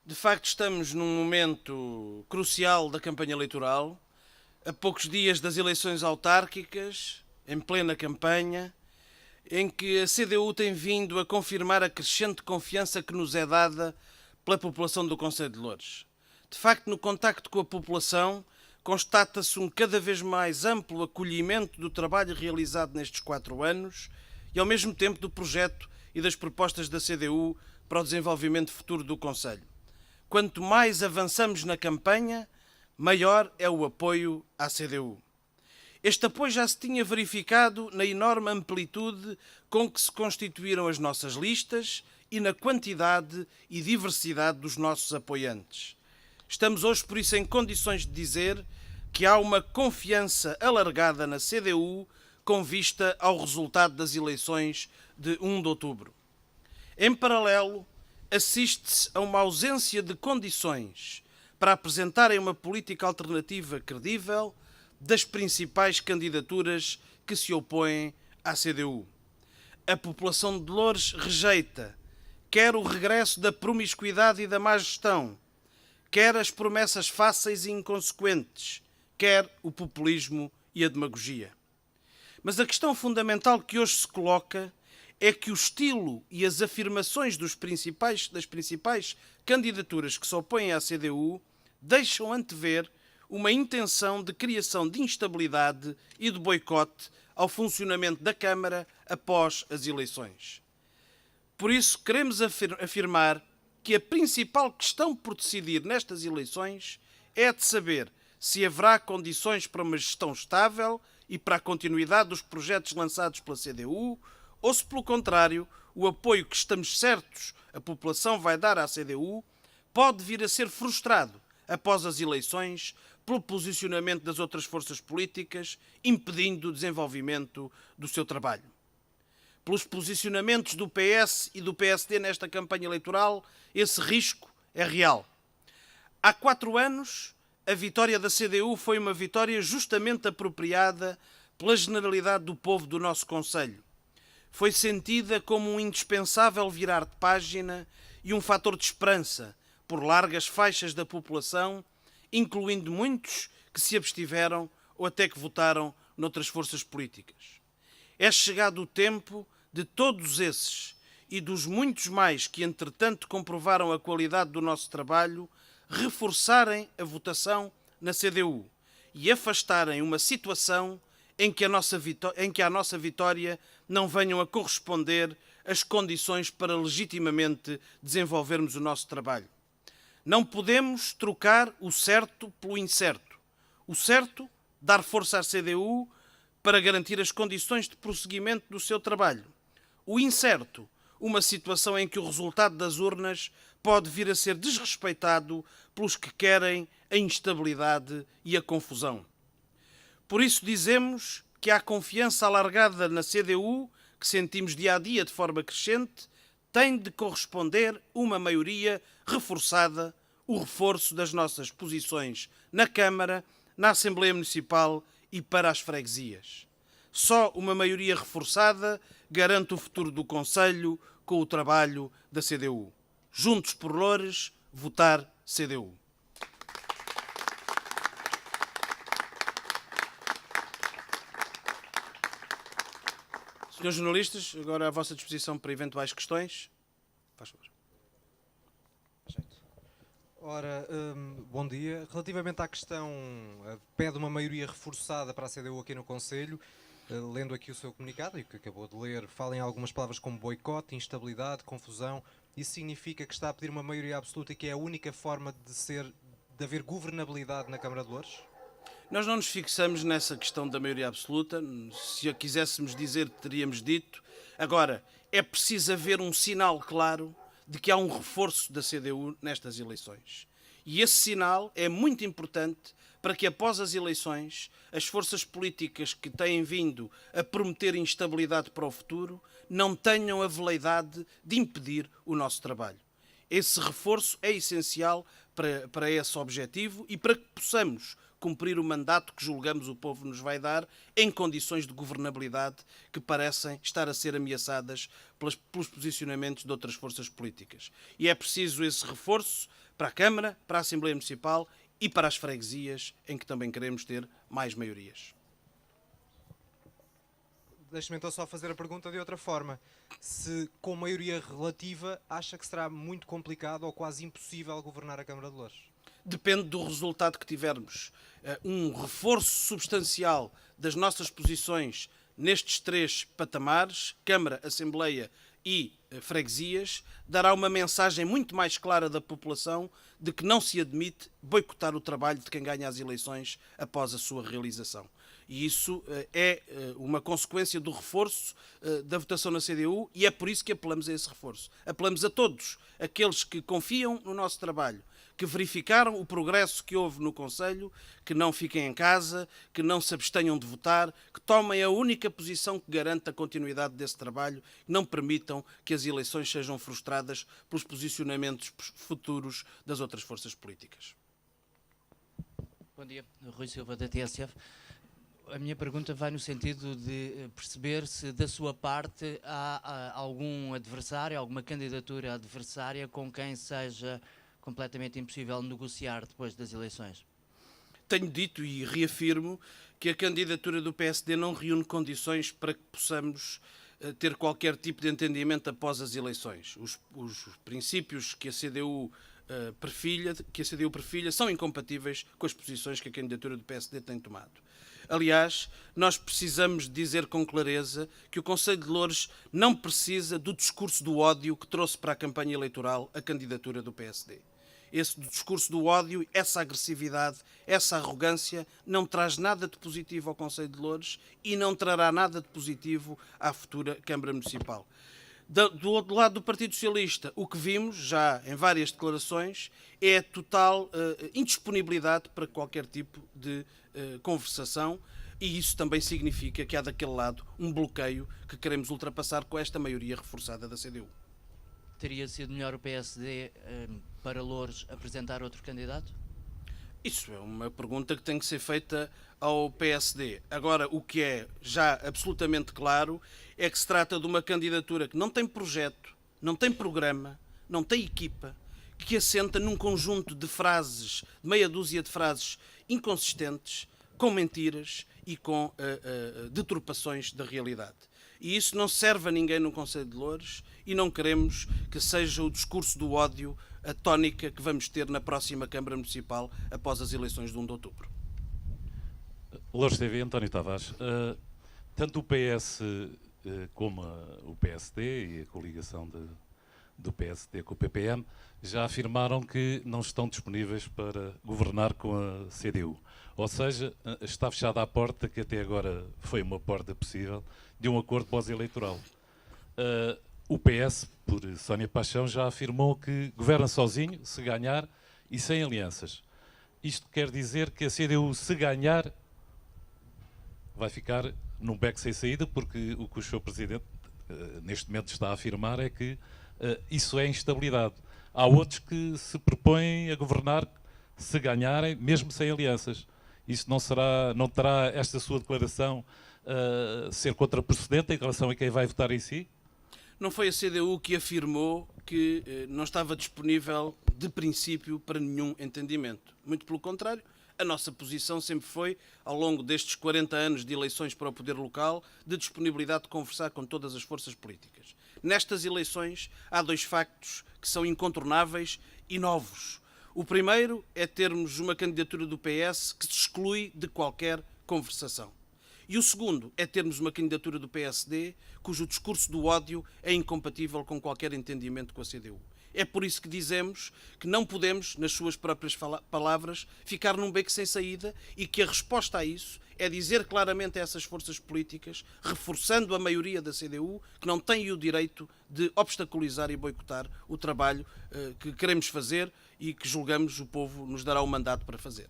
De facto, estamos num momento crucial da campanha eleitoral, a poucos dias das eleições autárquicas, em plena campanha, em que a CDU tem vindo a confirmar a crescente confiança que nos é dada pela população do Conselho de Loures. De facto, no contacto com a população, constata-se um cada vez mais amplo acolhimento do trabalho realizado nestes 4 anos e, ao mesmo tempo, do projeto e das propostas da CDU para o desenvolvimento futuro do Conselho. Quanto mais avançamos na campanha, maior é o apoio à CDU. Este apoio já se tinha verificado na enorme amplitude com que se constituíram as nossas listas e na quantidade e diversidade dos nossos apoiantes. Estamos hoje, por isso, em condições de dizer que há uma confiança alargada na CDU com vista ao resultado das eleições de 1 de outubro. Em paralelo, assiste-se a uma ausência de condições para apresentarem uma política alternativa credível das principais candidaturas que se opõem à CDU. A população de Loures rejeita quer o regresso da promiscuidade e da má gestão, quer as promessas fáceis e inconsequentes, quer o populismo e a demagogia. Mas a questão fundamental que hoje se coloca é que o estilo e as afirmações das principais candidaturas que se opõem à CDU deixam antever uma intenção de criação de instabilidade e de boicote ao funcionamento da Câmara após as eleições. Por isso, queremos afirmar que a principal questão por decidir nestas eleições é a de saber se haverá condições para uma gestão estável e para a continuidade dos projetos lançados pela CDU, ou se, pelo contrário, o apoio que estamos certos a população vai dar à CDU pode vir a ser frustrado após as eleições pelo posicionamento das outras forças políticas, impedindo o desenvolvimento do seu trabalho. Pelos posicionamentos do PS e do PSD nesta campanha eleitoral, esse risco é real. Há 4 anos, a vitória da CDU foi uma vitória justamente apropriada pela generalidade do povo do nosso Conselho. Foi sentida como um indispensável virar de página e um fator de esperança por largas faixas da população, incluindo muitos que se abstiveram ou até que votaram noutras forças políticas. É chegado o tempo de todos esses e dos muitos mais que, entretanto, comprovaram a qualidade do nosso trabalho, reforçarem a votação na CDU e afastarem uma situação em que à nossa vitória não venham a corresponder as condições para legitimamente desenvolvermos o nosso trabalho. Não podemos trocar o certo pelo incerto. O certo, dar força à CDU para garantir as condições de prosseguimento do seu trabalho. O incerto, uma situação em que o resultado das urnas pode vir a ser desrespeitado pelos que querem a instabilidade e a confusão. Por isso dizemos que há confiança alargada na CDU, que sentimos dia a dia de forma crescente, tem de corresponder uma maioria reforçada, o reforço das nossas posições na Câmara, na Assembleia Municipal e para as freguesias. Só uma maioria reforçada garante o futuro do Conselho com o trabalho da CDU. Juntos por Loures, votar CDU. Senhores jornalistas, agora à vossa disposição para eventuais questões. Faz favor. Ora, bom dia. Relativamente à questão, pede uma maioria reforçada para a CDU aqui no Conselho. Lendo aqui o seu comunicado, e o que acabou de ler, fala em algumas palavras como boicote, instabilidade, confusão. Isso significa que está a pedir uma maioria absoluta e que é a única forma de haver governabilidade na Câmara de Loures? Nós não nos fixamos nessa questão da maioria absoluta. Se a quiséssemos dizer, teríamos dito. Agora, é preciso haver um sinal claro de que há um reforço da CDU nestas eleições. E esse sinal é muito importante para que, após as eleições, as forças políticas que têm vindo a prometer instabilidade para o futuro não tenham a veleidade de impedir o nosso trabalho. Esse reforço é essencial para esse objetivo e para que possamos cumprir o mandato que julgamos o povo nos vai dar em condições de governabilidade que parecem estar a ser ameaçadas pelos posicionamentos de outras forças políticas. E é preciso esse reforço para a Câmara, para a Assembleia Municipal e para as freguesias, em que também queremos ter mais maiorias. Deixe-me então só fazer a pergunta de outra forma. Se com maioria relativa acha que será muito complicado ou quase impossível governar a Câmara de Loures? Depende do resultado que tivermos. Um reforço substancial das nossas posições nestes 3 patamares, Câmara, Assembleia e freguesias, dará uma mensagem muito mais clara da população de que não se admite boicotar o trabalho de quem ganha as eleições após a sua realização. E isso é uma consequência do reforço da votação na CDU e é por isso que apelamos a esse reforço. Apelamos a todos aqueles que confiam no nosso trabalho, que verificaram o progresso que houve no Conselho, que não fiquem em casa, que não se abstenham de votar, que tomem a única posição que garante a continuidade desse trabalho, que não permitam que as eleições sejam frustradas pelos posicionamentos futuros das outras forças políticas. Bom dia, Rui Silva da TSF. A minha pergunta vai no sentido de perceber se da sua parte há algum adversário, alguma candidatura adversária com quem seja completamente impossível negociar depois das eleições. Tenho dito e reafirmo que a candidatura do PSD não reúne condições para que possamos ter qualquer tipo de entendimento após as eleições. Os princípios que a CDU perfilha são incompatíveis com as posições que a candidatura do PSD tem tomado. Aliás, nós precisamos dizer com clareza que o Conselho de Loures não precisa do discurso do ódio que trouxe para a campanha eleitoral a candidatura do PSD. Esse discurso do ódio, essa agressividade, essa arrogância não traz nada de positivo ao Conselho de Loures e não trará nada de positivo à futura Câmara Municipal. Do outro lado do Partido Socialista, o que vimos já em várias declarações é a total indisponibilidade para qualquer tipo de conversação e isso também significa que há daquele lado um bloqueio que queremos ultrapassar com esta maioria reforçada da CDU. Teria sido melhor o PSD para Loures apresentar outro candidato? Isso é uma pergunta que tem que ser feita ao PSD. Agora, o que é já absolutamente claro é que se trata de uma candidatura que não tem projeto, não tem programa, não tem equipa, que assenta num conjunto de frases, meia dúzia de frases inconsistentes, com mentiras e com deturpações da realidade. E isso não serve a ninguém no Conselho de Loures e não queremos que seja o discurso do ódio a tónica que vamos ter na próxima Câmara Municipal após as eleições de 1 de outubro. Loures TV, António Tavares. Tanto o PS como o PSD e a coligação do PSD com o PPM já afirmaram que não estão disponíveis para governar com a CDU. Ou seja, está fechada a porta, que até agora foi uma porta possível, de um acordo pós-eleitoral. O PS, por Sónia Paixão, já afirmou que governa sozinho, se ganhar, e sem alianças. Isto quer dizer que a CDU, se ganhar, vai ficar num beco sem saída, porque o que o Sr. Presidente neste momento está a afirmar é que isso é instabilidade. Há outros que se propõem a governar se ganharem, mesmo sem alianças. Isso não terá esta sua declaração ser contraprocedente em relação a quem vai votar em si? Não foi a CDU que afirmou que não estava disponível de princípio para nenhum entendimento. Muito pelo contrário, a nossa posição sempre foi, ao longo destes 40 anos de eleições para o poder local, de disponibilidade de conversar com todas as forças políticas. Nestas eleições há 2 factos que são incontornáveis e novos. O primeiro é termos uma candidatura do PS que se exclui de qualquer conversação. E o segundo é termos uma candidatura do PSD cujo discurso do ódio é incompatível com qualquer entendimento com a CDU. É por isso que dizemos que não podemos, nas suas próprias palavras, ficar num beco sem saída e que a resposta a isso é dizer claramente a essas forças políticas, reforçando a maioria da CDU, que não tem o direito de obstaculizar e boicotar o trabalho que queremos fazer e que julgamos o povo nos dará o mandato para fazer.